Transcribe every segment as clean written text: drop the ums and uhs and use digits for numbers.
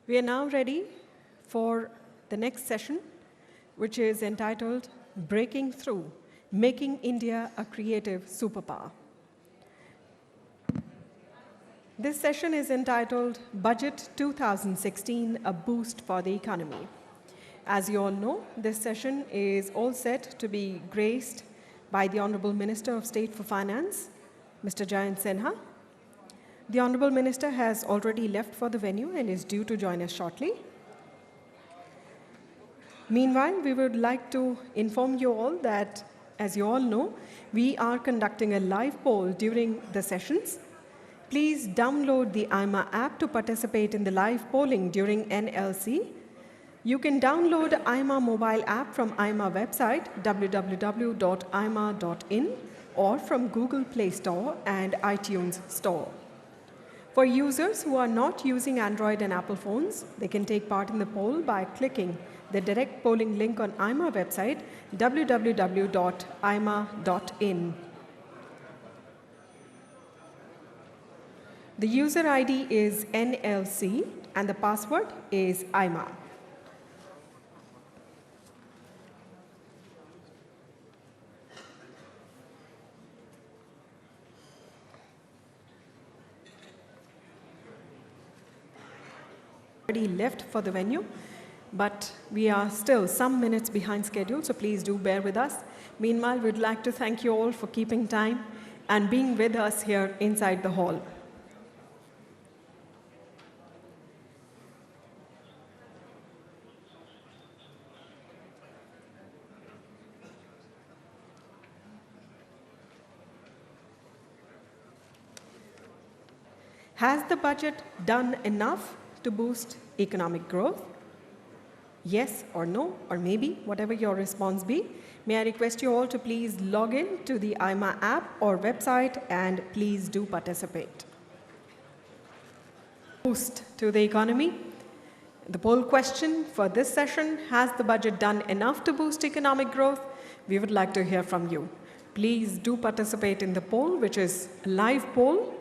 We are now ready for the next session, which is entitled Breaking Through, Making India a Creative Superpower. This session is entitled Budget 2016, A Boost for the Economy. As you all know, this session is all set to be graced by the Honorable Minister of State for Finance, Mr. Jayant Sinha. The Honorable Minister has already left for the venue and is due to join us shortly. Meanwhile, we would like to inform you all that, as you all know, we are conducting a live poll during the sessions. Please download the AIMA app to participate in the live polling during NLC. You can download AIMA mobile app from AIMA website, www.aima.in, or from Google Play Store and iTunes Store. For users who are not using Android and Apple phones, they can take part in the poll by clicking the direct polling link on AIMA website, www.aima.in. The user ID is NLC and the password is AIMA. Already left for the venue, but we are still some minutes behind schedule, so please do bear with us. Meanwhile, we'd like to thank you all for keeping time and being with us here inside the hall. Has the budget done enough to boost economic growth? Yes or no, or maybe, whatever your response be. May I request you all to please log in to the AIMA app or website and please do participate. Boost to the economy. The poll question for this session, has the budget done enough to boost economic growth? We would like to hear from you. Please do participate in the poll, which is a live poll.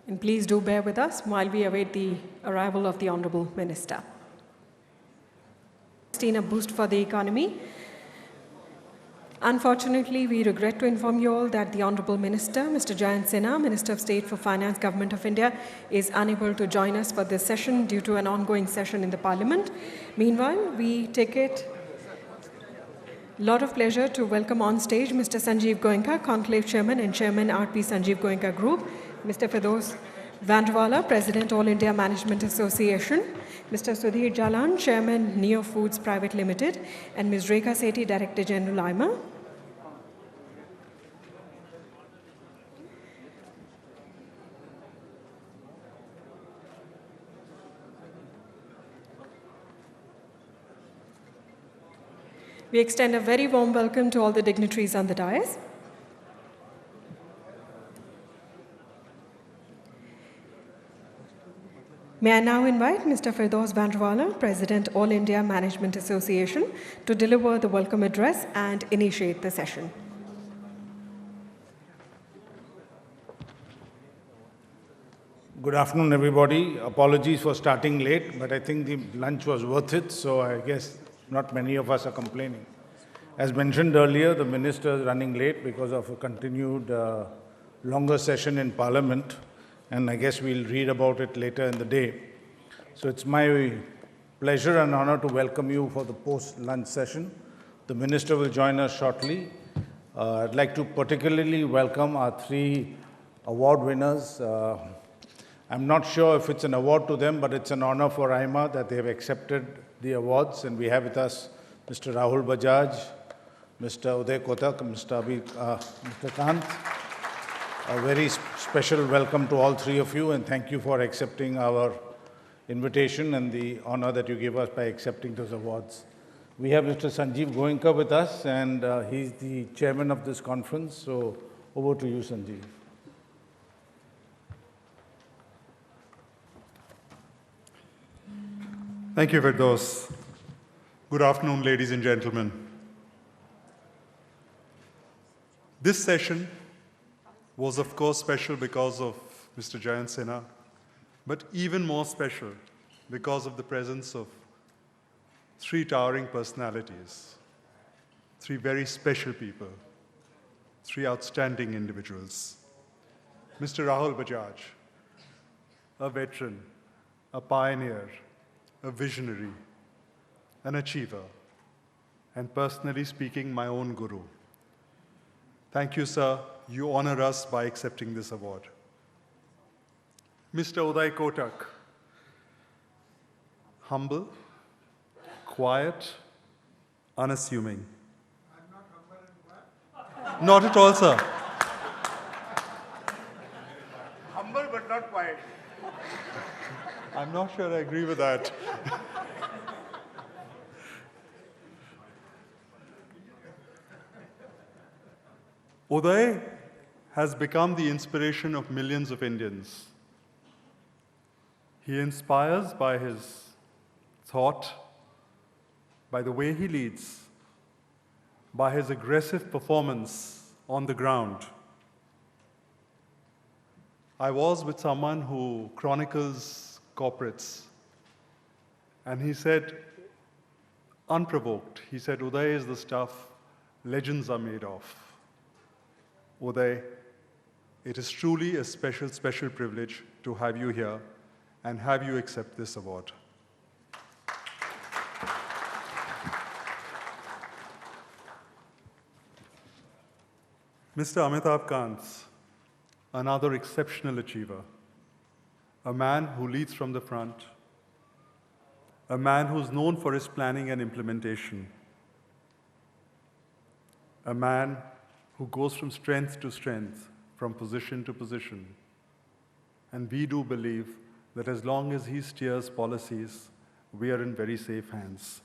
And please do bear with us while we await the arrival of the Honorable Minister. A boost for the economy. Unfortunately, we regret to inform you all that the Honorable Minister, Mr. Jayant Sinha, Minister of State for Finance, Government of India, is unable to join us for this session due to an ongoing session in the Parliament. Meanwhile, we take it a lot of pleasure to welcome on stage Mr. Sanjiv Goenka, Conclave Chairman and Chairman RP-Sanjiv Goenka Group, Mr. Firdose Vandrevala, President All India Management Association, Mr. Sudhir Jalan, Chairman Neo Foods Private Limited, and Ms. Rekha Sethi, Director General AIMA. We extend a very warm welcome to all the dignitaries on the dais. May I now invite Mr. Firdose Vandrevala, President All India Management Association, to deliver the welcome address and initiate the session. Good afternoon, everybody. Apologies for starting late, but I think the lunch was worth it, so I guess not many of us are complaining. As mentioned earlier, the Minister is running late because of a continued longer session in Parliament, and I guess we'll read about it later in the day. So it's my pleasure and honor to welcome you for the post-lunch session. The Minister will join us shortly. I'd like to particularly welcome our three award winners. I'm not sure if it's an award to them, but it's an honor for AIMA that they have accepted the awards. And we have with us Mr. Rahul Bajaj, Mr. Uday Kotak, Mr. Kant. A very special welcome to all three of you, and thank you for accepting our invitation and the honor that you give us by accepting those awards. We have Mr. Sanjiv Goenka with us, and he's the chairman of this conference. So over to you, Sanjiv. Thank you, Firdose. Good afternoon, ladies and gentlemen. This session was, of course, special because of Mr. Jayant Sinha, but even more special because of the presence of three towering personalities, three very special people, three outstanding individuals. Mr. Rahul Bajaj, a veteran, a pioneer, a visionary, an achiever, and personally speaking, my own guru. Thank you, sir. You honor us by accepting this award. Mr. Uday Kotak, humble, quiet, unassuming. I'm not humble and quiet? Not at all, sir. Humble but not quiet. I'm not sure I agree with that. Uday has become the inspiration of millions of Indians. He inspires by his thought, by the way he leads, by his aggressive performance on the ground. I was with someone who chronicles corporates, and he said, unprovoked, he said, Uday is the stuff legends are made of. Uday, it is truly a special, special privilege to have you here and have you accept this award. Mr. Amitabh Kant, another exceptional achiever, a man who leads from the front, a man who's known for his planning and implementation, a man who goes from strength to strength, from position to position. And we do believe that as long as he steers policies, we are in very safe hands.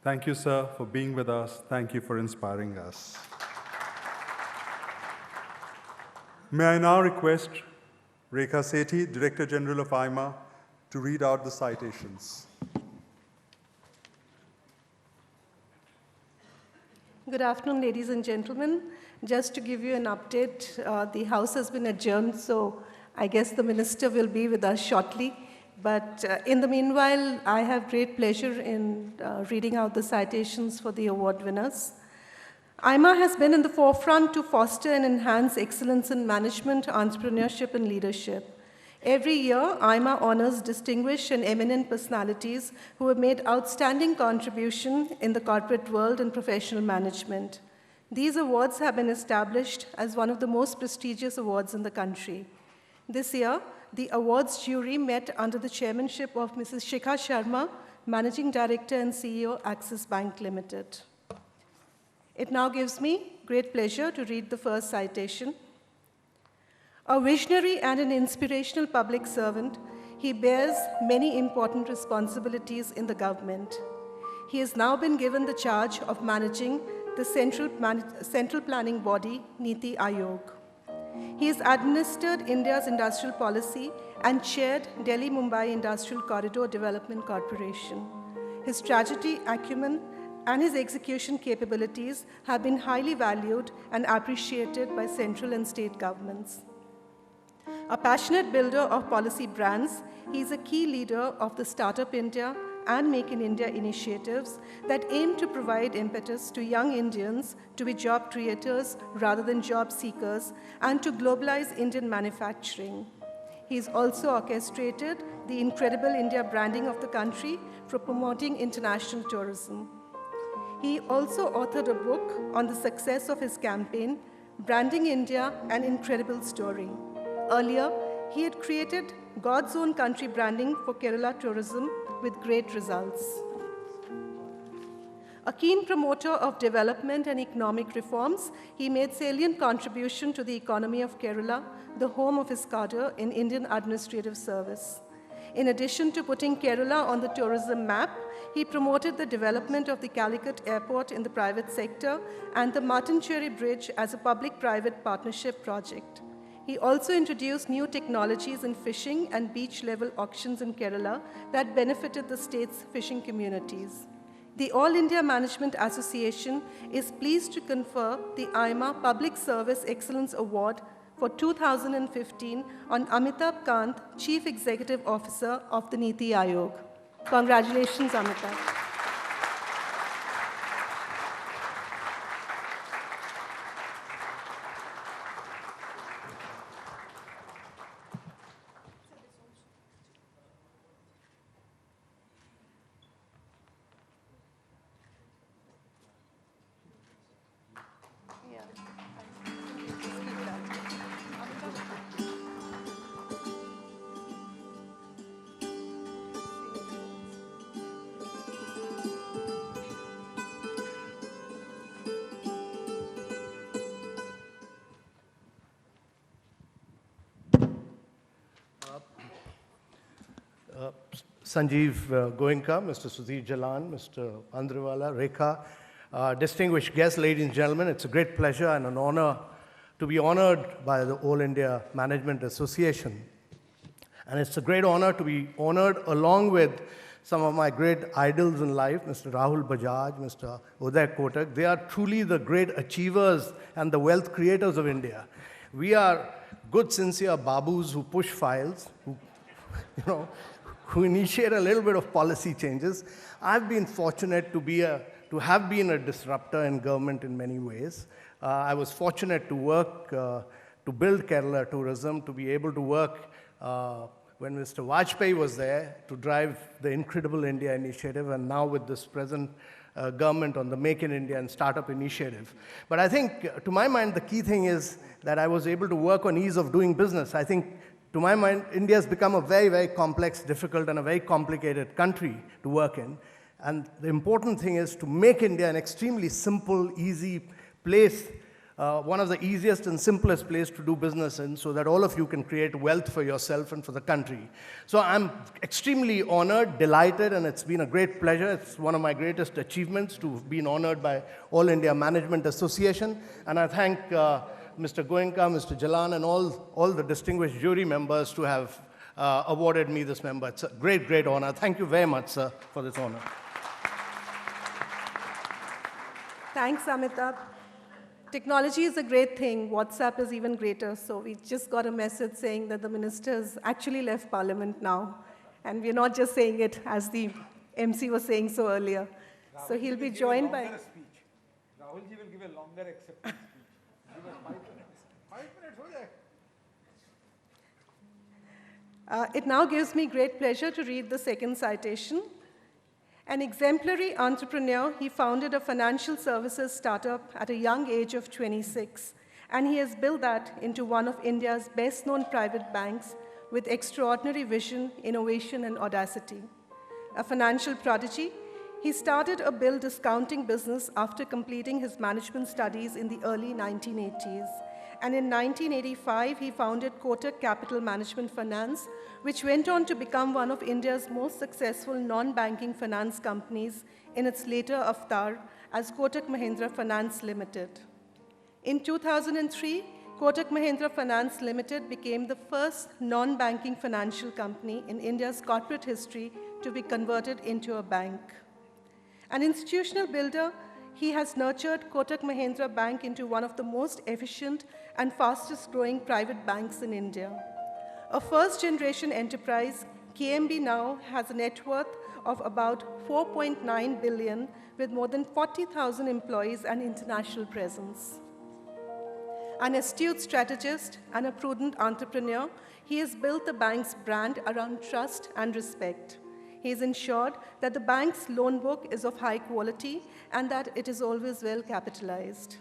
Thank you, sir, for being with us. Thank you for inspiring us. May I now request Rekha Sethi, Director General of AIMA, to read out the citations. Good afternoon, ladies and gentlemen. Just to give you an update, the House has been adjourned, so I guess the Minister will be with us shortly. But in the meanwhile, I have great pleasure in reading out the citations for the award winners. AIMA has been in the forefront to foster and enhance excellence in management, entrepreneurship, and leadership. Every year, AIMA honors distinguished and eminent personalities who have made outstanding contribution in the corporate world and professional management. These awards have been established as one of the most prestigious awards in the country. This year, the awards jury met under the chairmanship of Mrs. Shikha Sharma, Managing Director and CEO, Axis Bank Limited. It now gives me great pleasure to read the first citation. A visionary and an inspirational public servant, he bears many important responsibilities in the government. He has now been given the charge of managing the central planning body, NITI Aayog. He has administered India's industrial policy and chaired Delhi-Mumbai Industrial Corridor Development Corporation. His strategy acumen and his execution capabilities have been highly valued and appreciated by central and state governments. A passionate builder of policy brands, he is a key leader of the Startup India and Make in India initiatives that aim to provide impetus to young Indians to be job creators rather than job seekers and to globalize Indian manufacturing. He has also orchestrated the incredible India branding of the country for promoting international tourism. He also authored a book on the success of his campaign, Branding India, an Incredible Story. Earlier, he had created God's Own Country branding for Kerala tourism with great results. A keen promoter of development and economic reforms, he made salient contribution to the economy of Kerala, the home of his cadre in Indian administrative service. In addition to putting Kerala on the tourism map, he promoted the development of the Calicut Airport in the private sector and the Martincherry Bridge as a public-private partnership project. He also introduced new technologies in fishing and beach-level auctions in Kerala that benefited the state's fishing communities. The All India Management Association is pleased to confer the AIMA Public Service Excellence Award for 2015 on Amitabh Kant, Chief Executive Officer of the NITI Aayog. Congratulations, Amitabh. Sanjiv Goenka, Mr. Sudhir Jalan, Mr. Vandrevala, Rekha, distinguished guests, ladies and gentlemen, it's a great pleasure and an honor to be honored by the All India Management Association. And it's a great honor to be honored along with some of my great idols in life, Mr. Rahul Bajaj, Mr. Uday Kotak. They are truly the great achievers and the wealth creators of India. We are good, sincere babus who push files, who initiate a little bit of policy changes. I've been fortunate to have been a disruptor in government in many ways. I was fortunate to work to build Kerala tourism, to be able to work when Mr. Vajpayee was there to drive the Incredible India initiative, and now with this present government on the Make in India and Startup initiative. But I think, to my mind, the key thing is that I was able to work on ease of doing business. I think, to my mind, India has become a very, very complex, difficult, and a very complicated country to work in. And the important thing is to make India an extremely simple, easy place, one of the easiest and simplest places to do business in, so that all of you can create wealth for yourself and for the country. So I'm extremely honored, delighted, and it's been a great pleasure. It's one of my greatest achievements to have been honored by All India Management Association. And I thank Mr. Goenka, Mr. Jalan, and all the distinguished jury members to have awarded me this member. It's a great, great honor. Thank you very much, sir, for this honor. Thanks, Amitabh. Technology is a great thing. WhatsApp is even greater. So we just got a message saying that the ministers actually left Parliament now. And we're not just saying it as the MC was saying so earlier. Rahul So he'll be joined by... Rahul ji will give a longer acceptance speech. Give us 5 minutes. 5 minutes, ho jayega. It now gives me great pleasure to read the second citation. An exemplary entrepreneur, he founded a financial services startup at a young age of 26, and he has built that into one of India's best-known private banks with extraordinary vision, innovation, and audacity. A financial prodigy, he started a bill discounting business after completing his management studies in the early 1980s. And in 1985, he founded Kotak Capital Management Finance, which went on to become one of India's most successful non-banking finance companies in its later avatar as Kotak Mahindra Finance Limited. In 2003, Kotak Mahindra Finance Limited became the first non-banking financial company in India's corporate history to be converted into a bank. An institutional builder, he has nurtured Kotak Mahindra Bank into one of the most efficient and fastest growing private banks in India. A first-generation enterprise, KMB now has a net worth of about 4.9 billion with more than 40,000 employees and international presence. An astute strategist and a prudent entrepreneur, he has built the bank's brand around trust and respect. He has ensured that the bank's loan book is of high quality and that it is always well capitalized.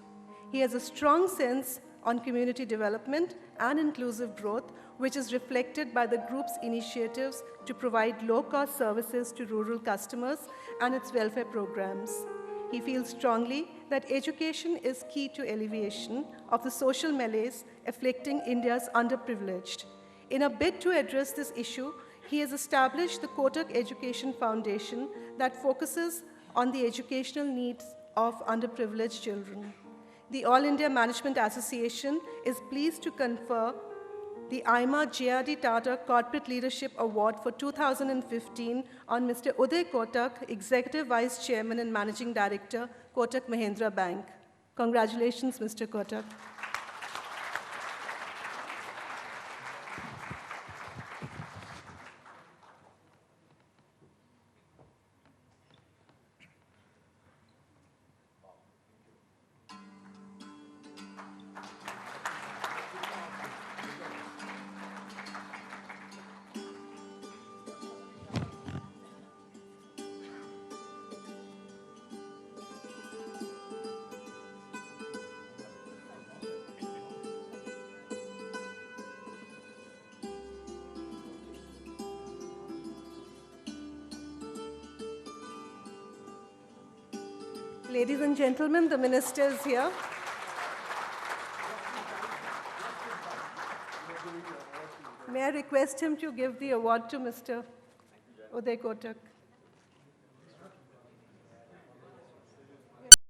He has a strong sense on community development and inclusive growth, which is reflected by the group's initiatives to provide low-cost services to rural customers and its welfare programs. He feels strongly that education is key to alleviation of the social malaise afflicting India's underprivileged. In a bid to address this issue, he has established the Kotak Education Foundation that focuses on the educational needs of underprivileged children. The All India Management Association is pleased to confer the AIMA JRD Tata Corporate Leadership Award for 2015 on Mr. Uday Kotak, Executive Vice Chairman and Managing Director, Kotak Mahindra Bank. Congratulations, Mr. Kotak. Ladies and gentlemen, the minister is here. May I request him to give the award to Mr. Uday Kotak?